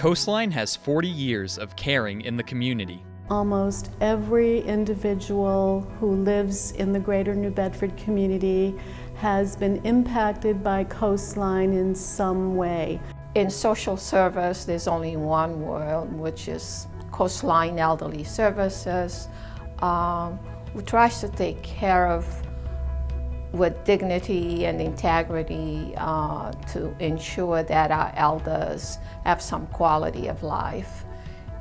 Coastline has 40 years of caring in the community. Almost every individual who lives in the Greater New Bedford community has been impacted by Coastline in some way. In social service, there's only one word, which is Coastline Elderly Services, who tries to take care of with dignity and integrity to ensure that our elders have some quality of life.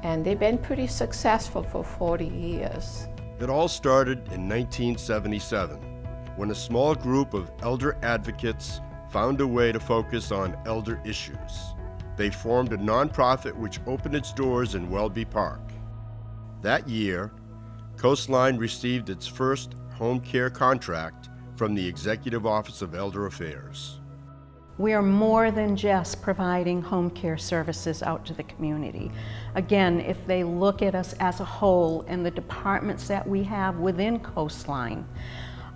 And they've been pretty successful for 40 years. It all started in 1977, when a small group of elder advocates found a way to focus on elder issues. They formed a nonprofit which opened its doors in Welby Park. That year, Coastline received its first home care contract from the Executive Office of Elder Affairs. We are more than just providing home care services out to the community. Again, if they look at us as a whole and the departments that we have within Coastline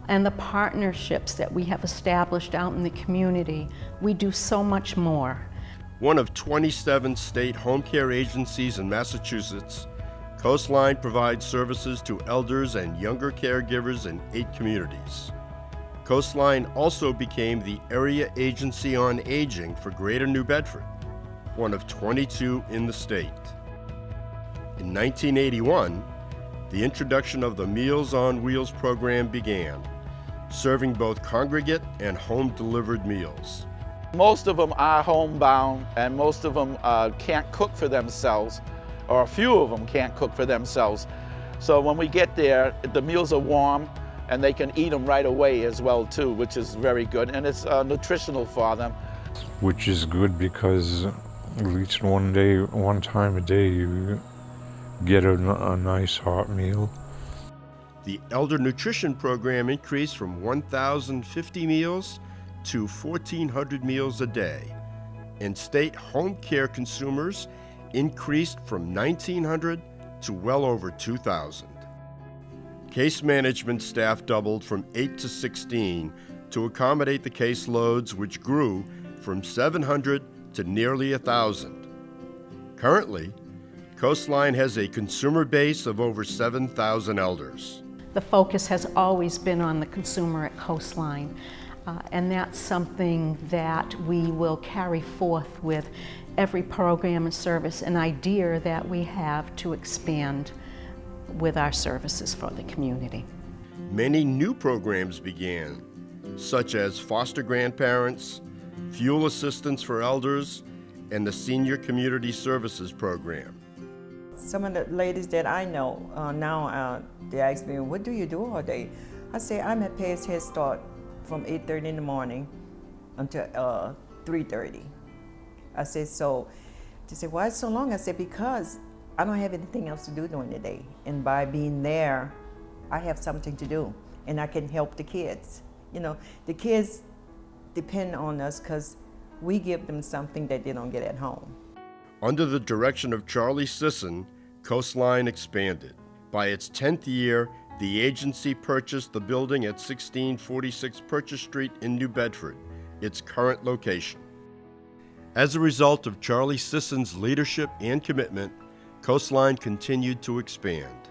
and the partnerships that we have established out in the community, we do so much more. One of 27 state home care agencies in Massachusetts, Coastline provides services to elders and younger caregivers in 8 communities. Coastline also became the area agency on aging for Greater New Bedford, one of 22 in the state. In 1981, the introduction of the Meals on Wheels program began, serving both congregate and home-delivered meals. Most of them are homebound, and most of them can't cook for themselves, or a few of them can't cook for themselves. So when we get there, the meals are warm, and they can eat them right away as well too, which is very good, and it's nutritional for them. Which is good because at least one time a day you get a nice hot meal. The Elder Nutrition Program increased from 1,050 meals to 1,400 meals a day, and state home care consumers increased from 1,900 to well over 2,000. Case management staff doubled from 8 to 16 to accommodate the caseloads, which grew from 700 to nearly 1,000. Currently, Coastline has a consumer base of over 7,000 elders. The focus has always been on the consumer at Coastline, and that's something that we will carry forth with every program and service, an idea that we have to expand with our services for the community. Many new programs began, such as foster grandparents, fuel assistance for elders, and the Senior Community Services Program. Some of the ladies that I know now, they ask me, what do you do all day? I say, I'm at Pace Head Start from 8:30 in the morning until 3:30. I said, so, they say, why so long? I said, because I don't have anything else to do during the day. And by being there, I have something to do, and I can help the kids. You know, the kids depend on us because we give them something that they don't get at home. Under the direction of Charlie Sisson, Coastline expanded. By its 10th year, the agency purchased the building at 1646 Purchase Street in New Bedford, its current location. As a result of Charlie Sisson's leadership and commitment, Coastline continued to expand.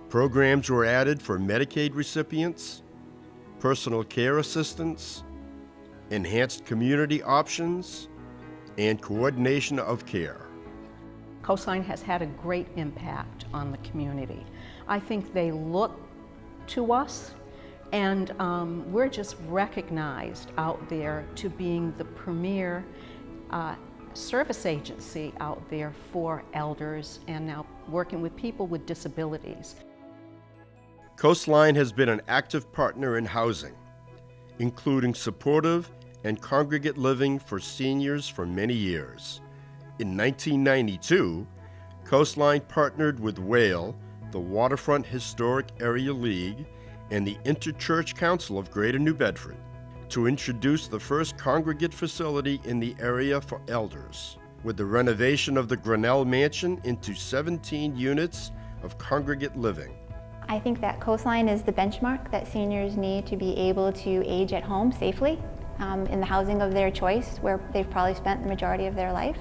Programs were added for Medicaid recipients, personal care assistance, enhanced community options, and coordination of care. Coastline has had a great impact on the community. I think they look to us, and we're just recognized out there to being the premier service agency out there for elders and now working with people with disabilities. Coastline has been an active partner in housing, including supportive and congregate living for seniors for many years. In 1992, Coastline partnered with WHALE, the Waterfront Historic Area League, and the Interchurch Council of Greater New Bedford to introduce the first congregate facility in the area for elders, with the renovation of the Grinnell Mansion into 17 units of congregate living. I think that Coastline is the benchmark that seniors need to be able to age at home safely in the housing of their choice, where they've probably spent the majority of their life.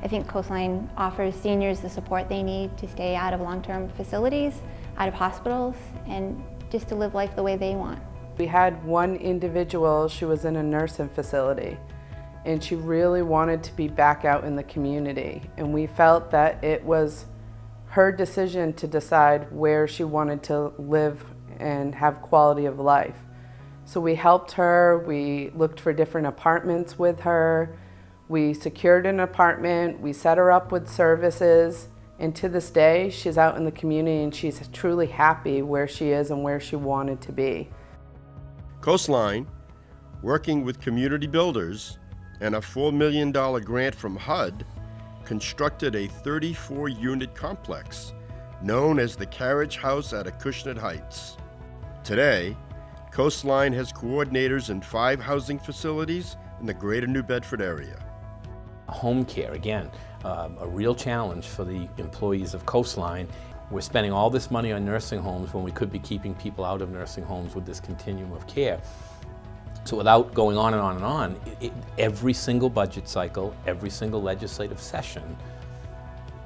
I think Coastline offers seniors the support they need to stay out of long-term facilities, out of hospitals, and just to live life the way they want. We had one individual, she was in a nursing facility, and she really wanted to be back out in the community. And we felt that it was her decision to decide where she wanted to live and have quality of life. So we helped her, we looked for different apartments with her, we secured an apartment, we set her up with services, and to this day, she's out in the community and she's truly happy where she is and where she wanted to be. Coastline, working with community builders and a $4 million grant from HUD, constructed a 34-unit complex known as the Carriage House at Acushnet Heights. Today, Coastline has coordinators in 5 housing facilities in the Greater New Bedford area. Home care, again, a real challenge for the employees of Coastline. We're spending all this money on nursing homes when we could be keeping people out of nursing homes with this continuum of care. So without going on and on and on, every single budget cycle, every single legislative session,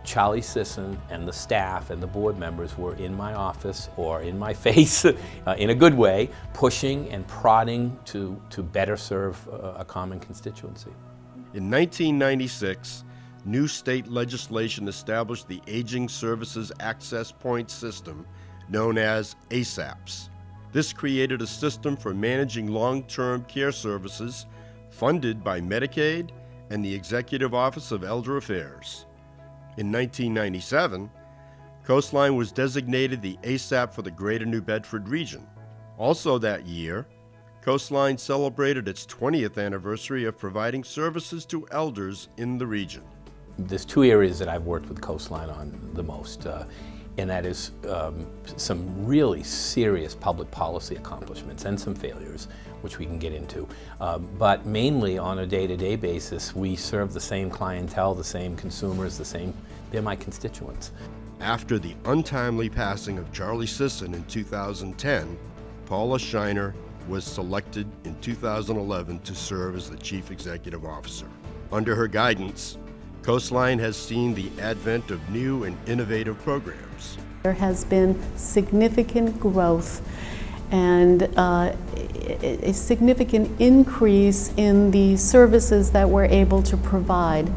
Charlie Sisson and the staff and the board members were in my office or in my face, in a good way, pushing and prodding to better serve a common constituency. In 1996, new state legislation established the Aging Services Access Point System, known as ASAPS. This created a system for managing long-term care services funded by Medicaid and the Executive Office of Elder Affairs. In 1997, Coastline was designated the ASAP for the Greater New Bedford region. Also that year, Coastline celebrated its 20th anniversary of providing services to elders in the region. There's 2 areas that I've worked with Coastline on the most, and that is some really serious public policy accomplishments and some failures, which we can get into. But mainly on a day-to-day basis, we serve the same clientele, the same consumers, they're my constituents. After the untimely passing of Charlie Sisson in 2010, Paula Shiner was selected in 2011 to serve as the Chief Executive Officer. Under her guidance, Coastline has seen the advent of new and innovative programs. There has been significant growth and a significant increase in the services that we're able to provide.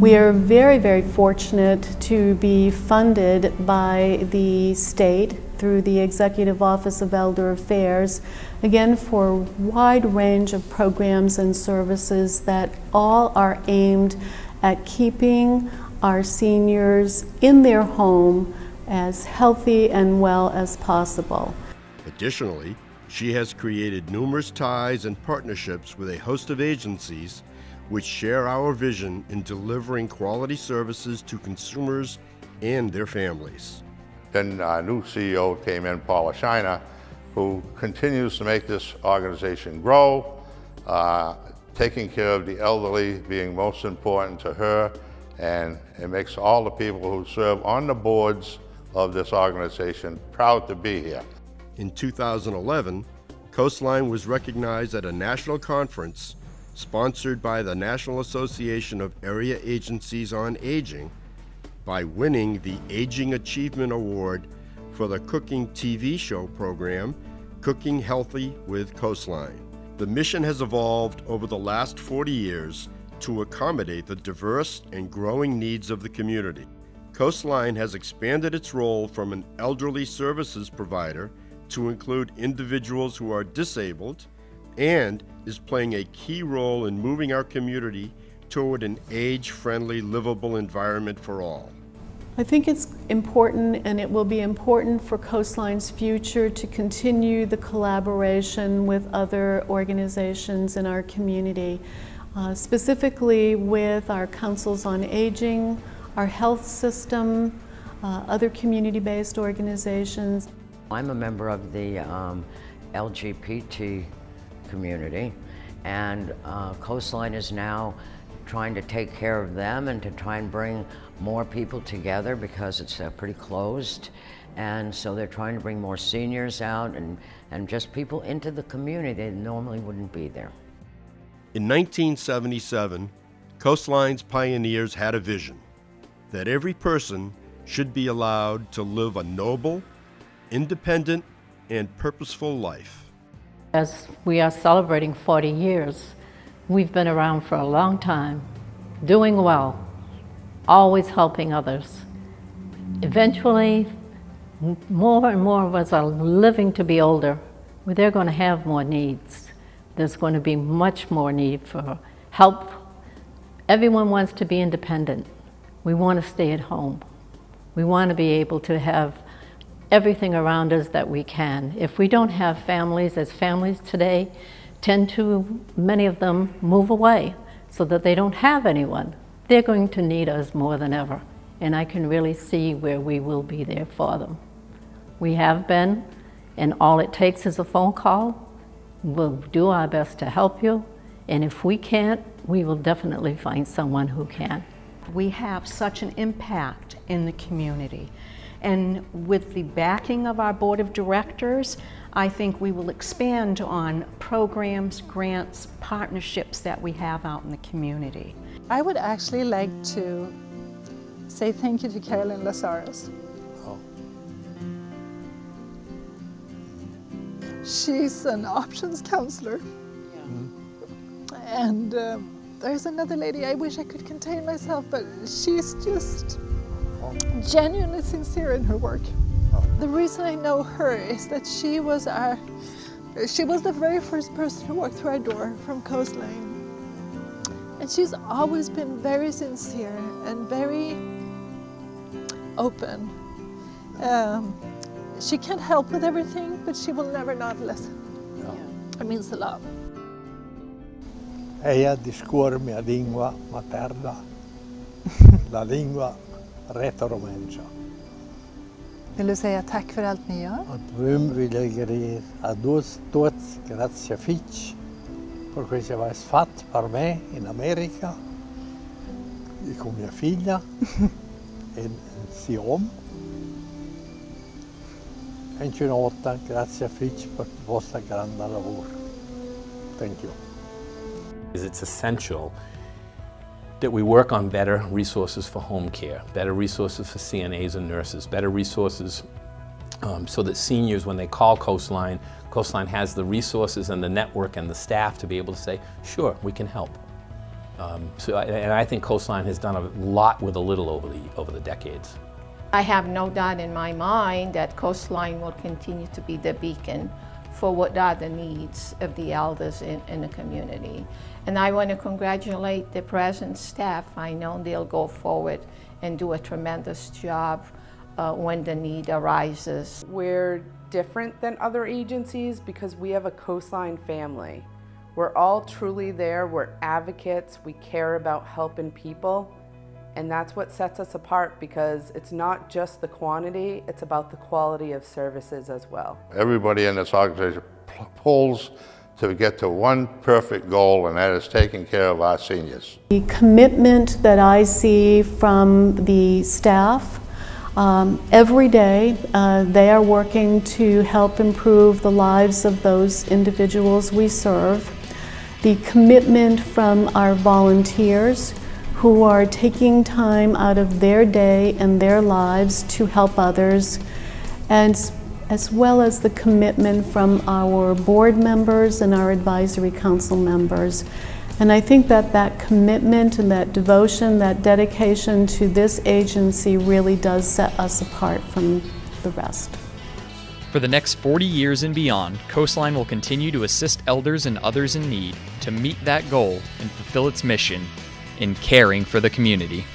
We are very, very fortunate to be funded by the state through the Executive Office of Elder Affairs, again for a wide range of programs and services that all are aimed at keeping our seniors in their home as healthy and well as possible. Additionally, she has created numerous ties and partnerships with a host of agencies which share our vision in delivering quality services to consumers and their families. Then our new CEO came in, Paula Shiner, who continues to make this organization grow, taking care of the elderly being most important to her, and it makes all the people who serve on the boards of this organization proud to be here. In 2011, Coastline was recognized at a national conference sponsored by the National Association of Area Agencies on Aging by winning the Aging Achievement Award for the cooking TV show program, Cooking Healthy with Coastline. The mission has evolved over the last 40 years to accommodate the diverse and growing needs of the community. Coastline has expanded its role from an elderly services provider to include individuals who are disabled and is playing a key role in moving our community toward an age-friendly, livable environment for all. I think it's important, and it will be important for Coastline's future to continue the collaboration with other organizations in our community, specifically with our councils on aging, our health system, other community-based organizations. I'm a member of the LGBT community, and Coastline is now trying to take care of them and to try and bring more people together because it's pretty closed. And so they're trying to bring more seniors out and just people into the community that normally wouldn't be there. In 1977, Coastline's pioneers had a vision that every person should be allowed to live a noble, independent, and purposeful life. As we are celebrating 40 years, we've been around for a long time, doing well, always helping others. Eventually, more and more of us are living to be older, where they're going to have more needs. There's going to be much more need for help. Everyone wants to be independent. We want to stay at home. We want to be able to have everything around us that we can. If we don't have families, as families today tend to, many of them move away so that they don't have anyone, they're going to need us more than ever. And I can really see where we will be there for them. We have been, and all it takes is a phone call. We'll do our best to help you, and if we can't, we will definitely find someone who can. We have such an impact in the community. And with the backing of our board of directors, I think we will expand on programs, grants, partnerships that we have out in the community. I would actually like to say thank you to Carolyn Lazarus. She's an options counselor. And there's another lady, I wish I could contain myself, but she's just genuinely sincere in her work. The reason I know her is that she was the very first person who walked through our door from Coastline. And she's always been very sincere and very open. She can't help with everything, but she will never not listen. It means a lot. Ella discorre mia lingua materna, la lingua retromangia. Vill du säga tack för allt ni gör? Prima vill jag dire a tots grazie fich per quel che avete fatto per me in America e con mia figlia e Sion. E ci nota grazie fich per il vostro grande lavoro. Thank you. It's essential that we work on better resources for home care, better resources for CNAs and nurses, better resources so that seniors, when they call Coastline, Coastline has the resources and the network and the staff to be able to say, sure, we can help. And I think Coastline has done a lot with a little over the decades. I have no doubt in my mind that Coastline will continue to be the beacon for what are the needs of the elders in the community. And I want to congratulate the present staff. I know they'll go forward and do a tremendous job when the need arises. We're different than other agencies because we have a Coastline family. We're all truly there, we're advocates, we care about helping people, and that's what sets us apart because it's not just the quantity, it's about the quality of services as well. Everybody in this organization pulls to get to one perfect goal, and that is taking care of our seniors. The commitment that I see from the staff, every day they are working to help improve the lives of those individuals we serve. The commitment from our volunteers who are taking time out of their day and their lives to help others, and as well as the commitment from our board members and our advisory council members. And I think that that commitment and that devotion, that dedication to this agency really does set us apart from the rest. For the next 40 years and beyond, Coastline will continue to assist elders and others in need to meet that goal and fulfill its mission in caring for the community.